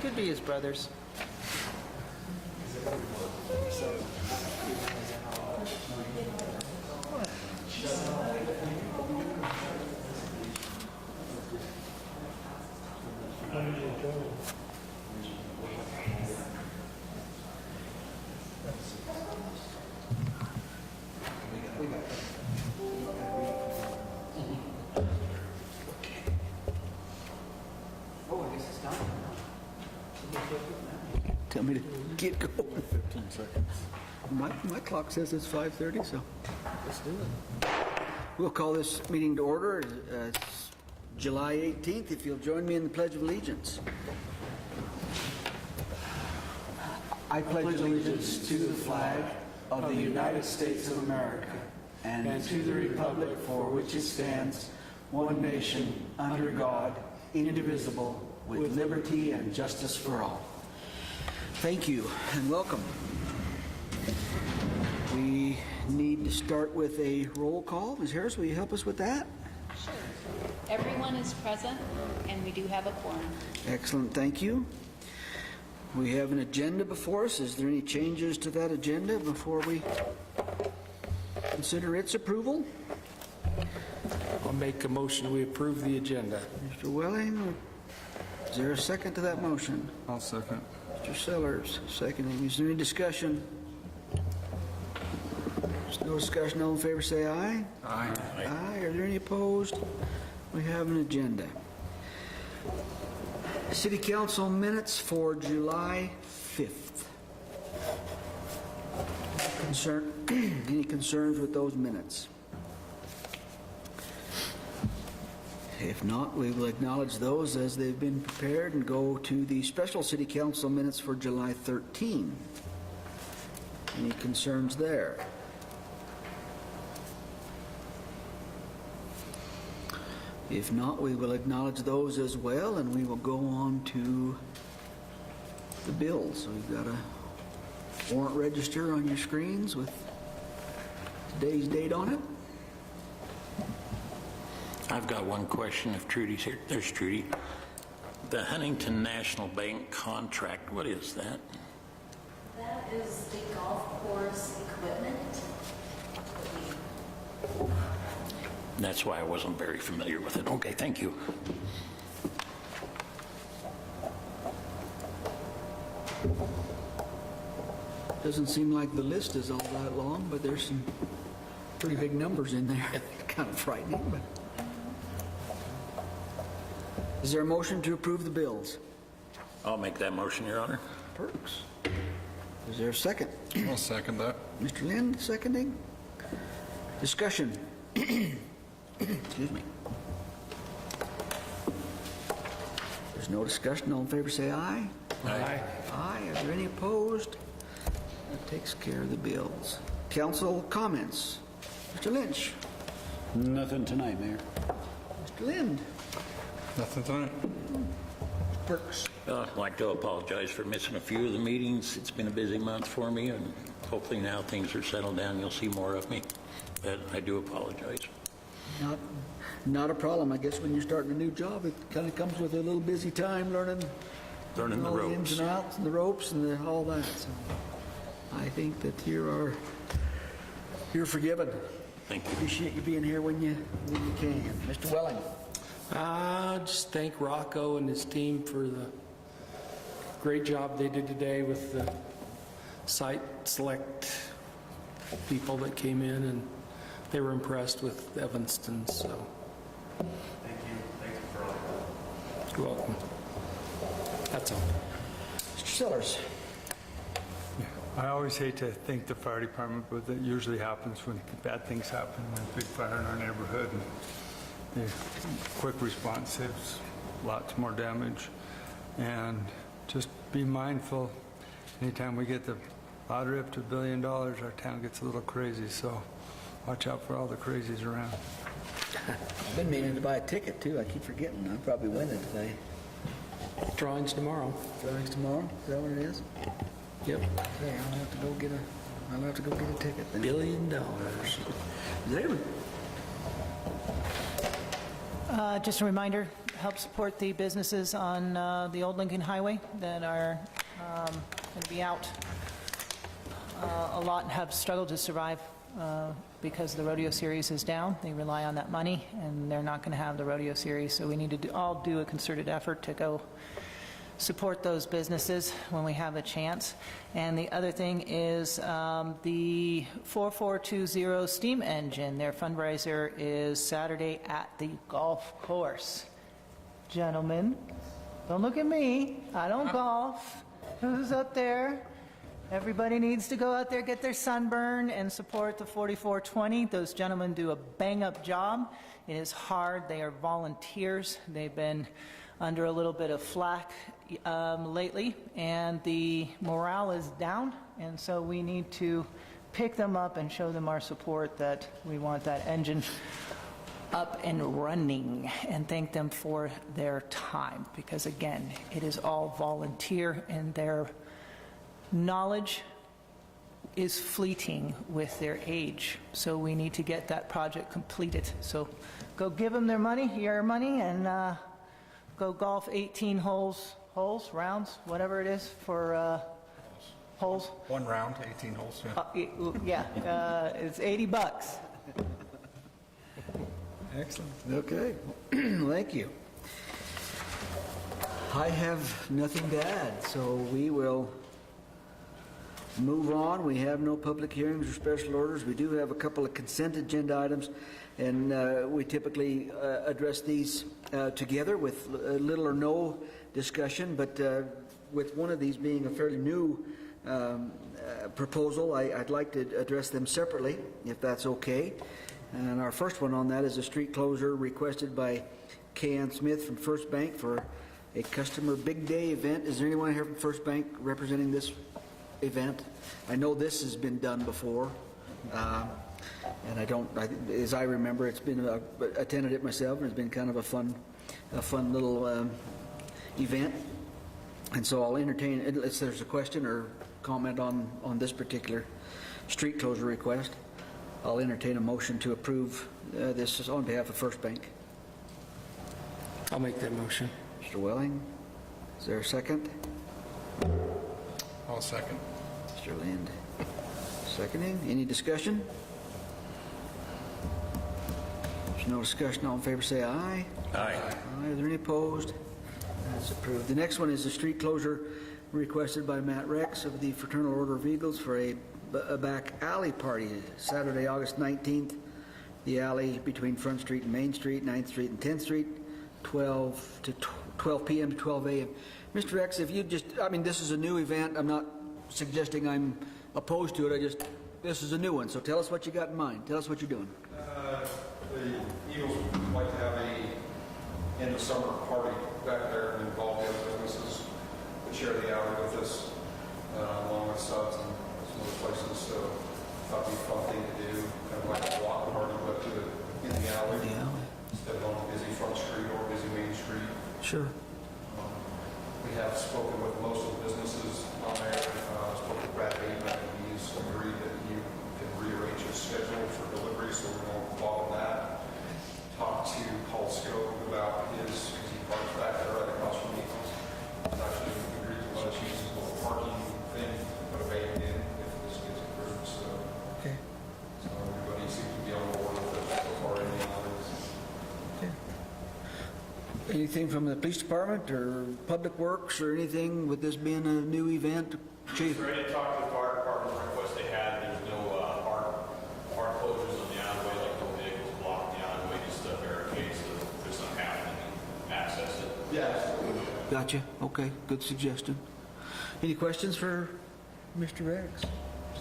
Could be his brothers. Tell me to get going. 15 seconds. My clock says it's 5:30, so Let's do it. we'll call this meeting to order. It's July 18th. If you'll join me in the Pledge of Allegiance. I pledge allegiance to the flag of the United States of America and to the republic for which it stands, one nation, under God, indivisible, with liberty and justice for all. Thank you and welcome. We need to start with a roll call. Ms. Harris, will you help us with that? Sure. Everyone is present, and we do have a quorum. Excellent, thank you. We have an agenda before us. Is there any changes to that agenda before we consider its approval? I'll make a motion we approve the agenda. Mr. Welling, is there a second to that motion? I'll second. Mr. Sellers, seconding. Is there any discussion? There's no discussion. All in favor say aye. Aye. Aye. Are there any opposed? We have an agenda. City Council minutes for July 5th. Any concerns with those minutes? If not, we will acknowledge those as they've been prepared and go to the special City Council minutes for July 13. Any concerns there? If not, we will acknowledge those as well, and we will go on to the bills. We've got a warrant register on your screens with today's date on it. I've got one question if Trudy's here. There's Trudy. The Huntington National Bank contract, what is that? That is the golf course equipment. That's why I wasn't very familiar with it. Okay, thank you. Doesn't seem like the list is all that long, but there's some pretty big numbers in there. Kind of frightening, but. Is there a motion to approve the bills? I'll make that motion, Your Honor. Perks. Is there a second? I'll second that. Mr. Lynn, seconding. Discussion. Excuse me. There's no discussion. All in favor say aye. Aye. Aye. Are there any opposed? That takes care of the bills. Council comments. Mr. Lynch. Nothing tonight, Mayor. Mr. Lind. Nothing tonight. Perks. I'd like to apologize for missing a few of the meetings. It's been a busy month for me, and hopefully now things are settled down. You'll see more of me. But I do apologize. Not a problem. I guess when you're starting a new job, it kind of comes with a little busy time learning The all the ins ropes. and outs and the ropes and all that. So I think that you're forgiven. Thank you. Appreciate you being here when you can. Mr. Welling. Just thank Rocco and his team for the great job they did today with the site select people that came in, and they were impressed with Evanston, so. Thank you. Thank you for all that. You're welcome. That's all. Mr. Sellers. I always hate to thank the fire department, but that usually happens when bad things happen. A big fire in our neighborhood, and the quick response saves lots more damage. And just be mindful, anytime we get the lottery up to $1 billion, our town gets a little crazy, so watch out for all the crazies around. I've been meaning to buy a ticket too. I keep forgetting. I'll probably win it today. Drawings tomorrow. Drawings tomorrow? Is that what it is? Yep. Okay, I'll have to go get a ticket then. $1 billion. David. Just a reminder, help support the businesses on the Old Lincoln Highway that are going to be out a lot and have struggled to survive because the rodeo series is down. They rely on that money, and they're not going to have the rodeo series, so we need to all do a concerted effort to go support those businesses when we have a chance. And the other thing is the 4420 steam engine. Their fundraiser is Saturday at the golf course. Gentlemen, don't look at me. I don't golf. Who's up there? Everybody needs to go out there, get their sunburn, and support the 4420. Those gentlemen do a bang-up job. It is hard. They are volunteers. They've been under a little bit of flack lately, and the morale is down, and so we need to pick them up and show them our support, that we want that engine up and running, and thank them for their time, because again, it is all volunteer, and their knowledge is fleeting with their age, so we need to get that project completed. So go give them their money, your money, and go golf 18 rounds, whatever it is for holes. One round, 18 holes, yeah. It's $80. Excellent. Okay. Thank you. I have nothing to add, so we will move on. We have no public hearings or special orders. We do have a couple of consent agenda items, and we typically address these together with little or no discussion, but with one of these being a fairly new proposal, I'd like to address them separately, if that's okay. And our first one on that is a street closure requested by K.Ann Smith from First Bank for a customer big day event. Is there anyone here from First Bank representing this event? I know this has been done before, and as I remember, it's been attended it myself, and it's been kind of a fun little event. And so I'll entertain, unless there's a question or comment on this particular street closure request, I'll entertain a motion to approve this on behalf of First Bank. I'll make that motion. Mr. Welling, is there a second? I'll second. Mr. Lind, seconding. Any discussion? There's no discussion. All in favor say aye. Aye. Aye. Are there any opposed? That's approved. The next one is a street closure requested by Matt Rex of the Fraternal Order of Eagles for a back alley party Saturday, August 19th. The alley between Front Street and Main Street, 9th Street and 10th Street, 12 p.m. to 12 a.m. Mr. Rex, if you just, this is a new event. I'm not suggesting I'm opposed to it. This is a new one. So tell us what you got in mind. Tell us what you're doing. The Eagles would like to have a end of summer party back there and involve the other businesses that share the alley with us, along with subs and some other places. So I thought it'd be a fun thing to do, kind of like a block party, but do it in the alley instead of on a busy Front Street or busy Main Street. Sure. We have spoken with most of the businesses on there. Spoke with Brad Bateman, and he's agreed that you can rearrange his schedule for delivery, so we're going to follow that. Talked to Paul Scope about his, because he parks back there right across from Eagles. He's actually agreed to let us use his little parking thing, put a bait in if this gets approved. So, Okay. so everybody seems to be on board with it so far. Anything from the police department or public works or anything with this being a new event? Chief? Ready to talk to the fire department request they had. There's no hard closures on the alleyway, like no vehicles blocking the alleyway, just barricades so if there's something happening, you can access it. Yes. Gotcha. Okay, good suggestion. Any questions for Mr. Rex?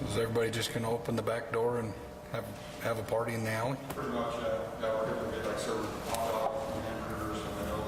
So is everybody just going to open the back door and have a party in the alley? Pretty much, we're going to be like serving hot dogs and hamburgers, and I know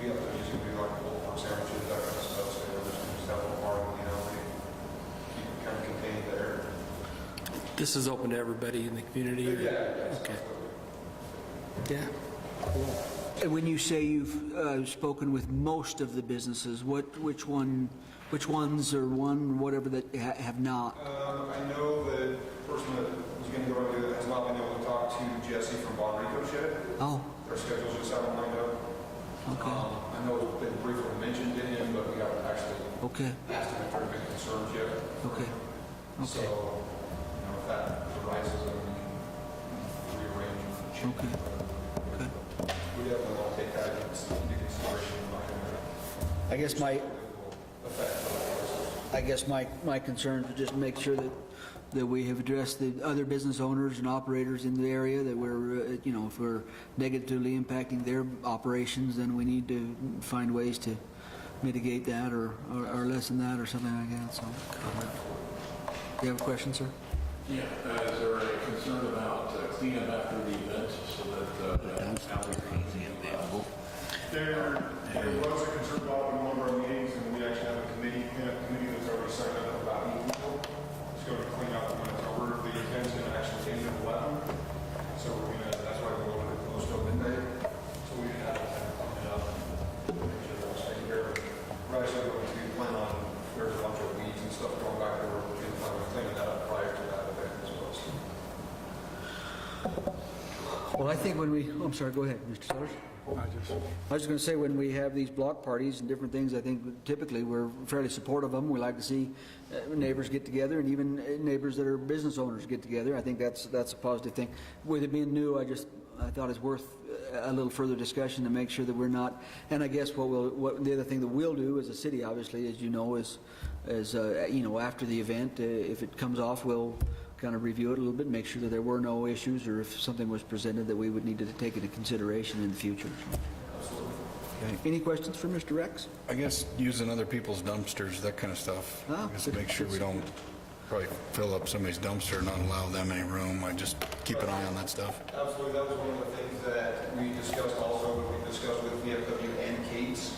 we have to usually do like pulled pork sandwiches, that kind of stuff, so we're just have a party, keep it kind of contained there. This is open to everybody in the community? or- Yeah. Okay. Yeah. And when you say you've spoken with most of the businesses, which ones or whatever that have not? I know the person that was going to go and do it has not been able to talk to Jesse from Bon Rico Shed. Oh, Their schedules just haven't lined up. Okay. I know it's been briefly mentioned to him, but we haven't actually Okay, asked him if there have been concerns yet. okay, So, okay, if that arises, then we can rearrange and change. Okay. okay. We definitely want to take that into consideration. I guess my, Effect. I guess my concerns are just make sure that we have addressed the other business owners and operators in the area, that we're, if we're negatively impacting their operations, then we need to find ways to mitigate that or lessen that or something like that, so. Do you have a question, sir? Yeah, is there a concern about cleanup after the event so that alley available? There was a concern about in one of our meetings, and we actually have a committee that's already signed up about evening. It's going to clean up when it's over. The event's going to actually end at 11. So that's why we're going to close till midnight. So we didn't have to clean it up and make sure that was taken care of. We're actually going to plan on, there's a bunch of weeds and stuff going back there. We're going to plan on cleaning that up prior to that event as well. So. Well, I think when I'm sorry, go ahead, Mr. Sellers. I was just going to say, when we have these block parties and different things, I think typically we're fairly supportive of them. We like to see neighbors get together, and even neighbors that are business owners get together. I think that's a positive thing. With it being new, I thought it's worth a little further discussion to make sure that we're not. And I guess what the other thing that we'll do as a city, obviously, as you know, is after the event, if it comes off, we'll kind of review it a little bit, make sure that there were no issues, or if something was presented that we would need to take into consideration in the future. Okay. Any questions for Mr. Rex? I guess using other people's dumpsters, that kind of stuff. Just make sure we don't probably fill up somebody's dumpster and not allow them any room. I just keep an eye on that stuff. Absolutely, that was one of the things that we discussed also, when we discussed with VFW and Kate's.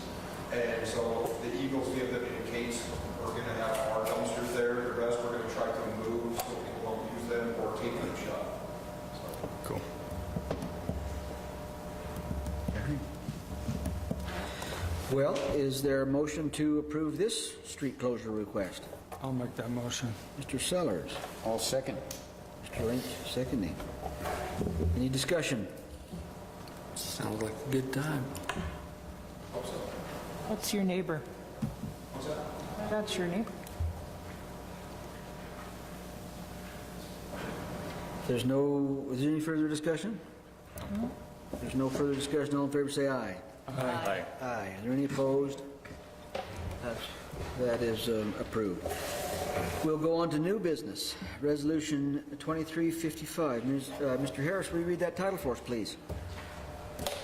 And so the Eagles, VFW and Kate's are going to have our dumpsters there. The rest we're going to try to move so people don't use them or take them shut. So. Cool. Well, is there a motion to approve this street closure request? I'll make that motion. Mr. Sellers. I'll second. Mr. Lynch, seconding. Any discussion? Sounds like a good time. What's your neighbor? What's that? That's your neighbor. Is there any further discussion? If there's no further discussion, all in favor say aye. Aye. Aye. Are there any opposed? That is approved. We'll go on to new business. Resolution 2355. Mr. Harris, will you read that title for us, please?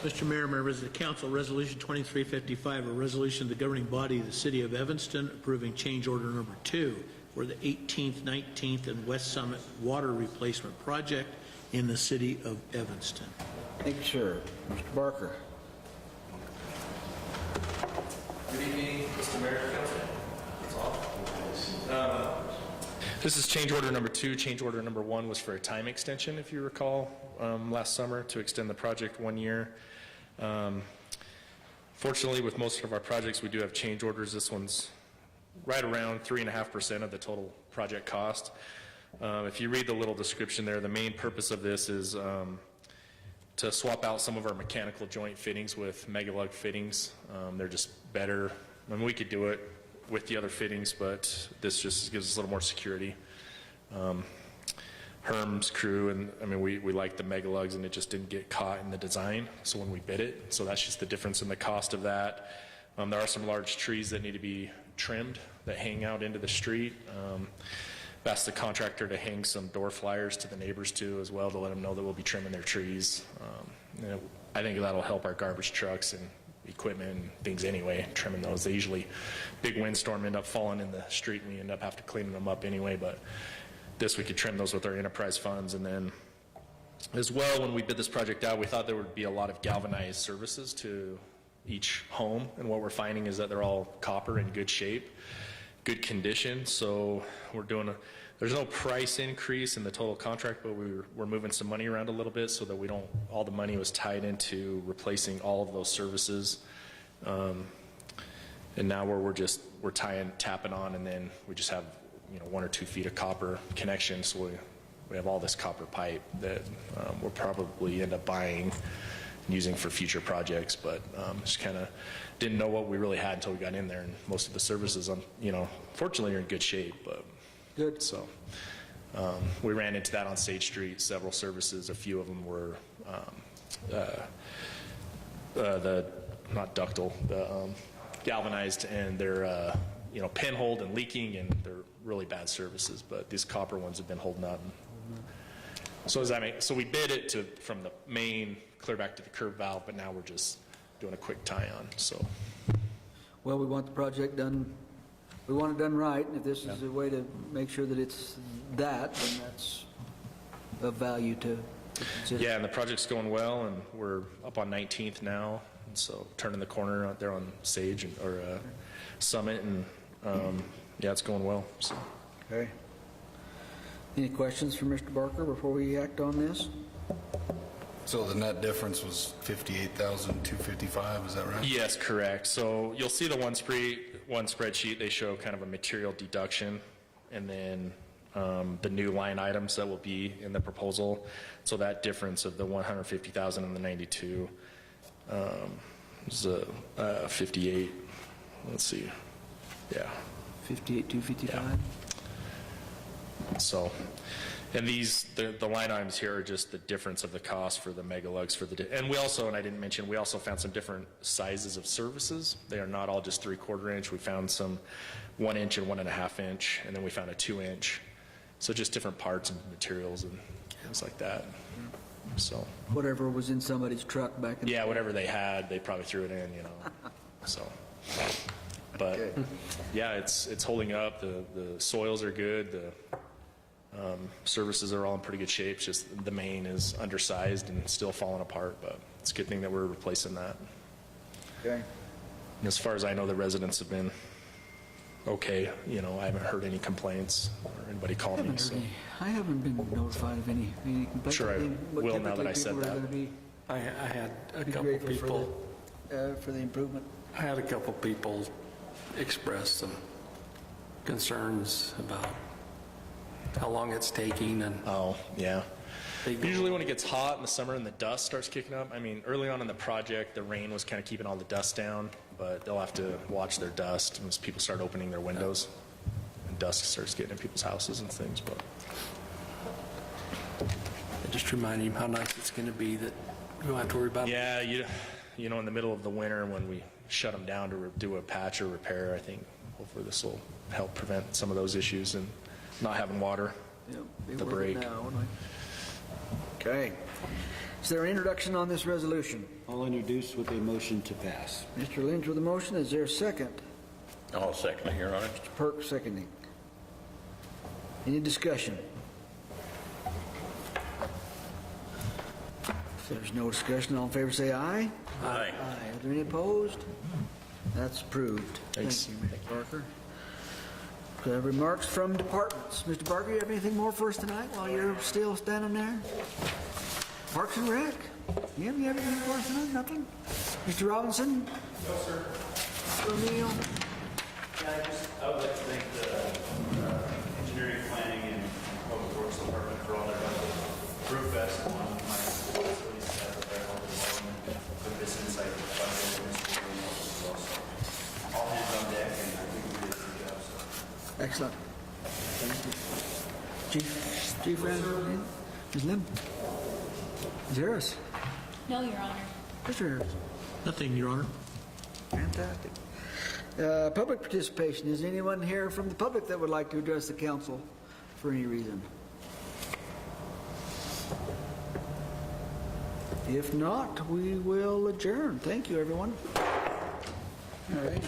Mr. Mayor, members of the council, Resolution 2355, a resolution of the governing body of the city of Evanston approving change order number 2 for the 18th, 19th, and West Summit water replacement project in the city of Evanston. Thank you, sir. Mr. Barker. Good evening, Mr. Mayor, Council. That's all. This is change order number 2. Change order number 1 was for a time extension, if you recall, last summer to extend the project 1 year. Fortunately, with most of our projects, we do have change orders. This one's right around 3.5% of the total project cost. If you read the little description there, the main purpose of this is to swap out some of our mechanical joint fittings with Megalug fittings. They're just better. I mean, we could do it with the other fittings, but this just gives us a little more security. Herm's crew, and I mean, we like the Megalugs, and it just didn't get caught in the design, so when we bid it, so that's just the difference in the cost of that. There are some large trees that need to be trimmed that hang out into the street. I've asked the contractor to hang some door flyers to the neighbors too as well to let them know that we'll be trimming their trees. I think that'll help our garbage trucks and equipment and things anyway, trimming those. They usually, big windstorm end up falling in the street and we end up having to clean them up anyway, but this we could trim those with our enterprise funds. And then as well, when we bid this project out, we thought there would be a lot of galvanized services to each home, and what we're finding is that they're all copper in good shape, good condition. So we're doing there's no price increase in the total contract, but we're moving some money around a little bit so that we don't, all the money was tied into replacing all of those services. And now we're tapping on, and then we just have 1 or 2 feet of copper connection. So we have all this copper pipe that we'll probably end up buying using for future projects, but just kind of didn't know what we really had until we got in there, and most of the services, fortunately, are in good shape. But Good. So we ran into that on Sage Street, several services. A few of them were the, not ductile, the galvanized, and they're, pinholed and leaking, and they're really bad services, but these copper ones have been holding up. So does that make, so we bid it from the main clear back to the curb valve, but now we're just doing a quick tie-on, so. Well, we want the project done, we want it done right, and if this is a way to make sure that it's that, then that's of value to consider. Yeah, and the project's going well, and we're up on 19th now, and so turning the corner out there on Sage or Summit, and yeah, it's going well. So. Okay. Any questions for Mr. Barker before we act on this? So the net difference was 58,255, is that right? Yes, correct. So you'll see the one spreadsheet, they show kind of a material deduction, and then the new line items that will be in the proposal. So that difference of the 150,000 and the 92 is 58. Let's see. Yeah. 58,255? So, and these, the line items here are just the difference of the cost for the mega lugs for the, and we also, and I didn't mention, we also found some different sizes of services. They are not all just 3/4 inch. We found some 1 inch and 1.5 inch, and then we found a 2 inch. So just different parts and materials and things like that. So. Whatever was in somebody's truck back in. Yeah, whatever they had, they probably threw it in, so. But yeah, it's holding up. The soils are good. The services are all in pretty good shape. Just the main is undersized and still falling apart, but it's a good thing that we're replacing that. Okay. And as far as I know, the residents have been okay. I haven't heard any complaints or anybody calling me. So. I haven't been notified of any complaints. Sure, I will now that I said that. I had a couple people. For the improvement. I had a couple people express some concerns about how long it's taking, and oh yeah, usually when it gets hot in the summer and the dust starts kicking up. I mean, early on in the project, the rain was kind of keeping all the dust down, but they'll have to watch their dust as people start opening their windows and dust starts getting in people's houses and things. But just remind him how nice it's going to be that you don't have to worry about. Yeah, in the middle of the winter when we shut them down to do a patch or repair, I think hopefully this will help prevent some of those issues and not having water. Yep, the break. Okay. Is there an introduction on this resolution? I'll introduce with a motion to pass. Mr. Lynch with a motion. Is there a second? I'll second it, Your Honor. Mr. Perk seconding. Any discussion? If there's no discussion, all in favor say aye. Aye. Are there any opposed? That's approved. Thanks. Thank you, Mr. Barker. Remarks from departments. Mr. Barker, you have anything more for us tonight while you're still standing there? Parks and Rec? You have anything for us tonight? Nothing? Mr. Robinson? No, sir. Mr. O'Neill? Yeah, I would like to thank the engineering, planning, and public works department for all their help with Roof Fest on my facilities staff with their help development with this insight to the budget and this will be helpful as well. So all hands on deck, and I think we did a good job. So. Excellent. Thank you. Chief Rand? Ms. Lim? Ms. Harris? No, Your Honor. Mr. Harris? Nothing, Your Honor. Fantastic. Public participation. Is anyone here from the public that would like to address the council for any reason? If not, we will adjourn. Thank you, everyone. All right.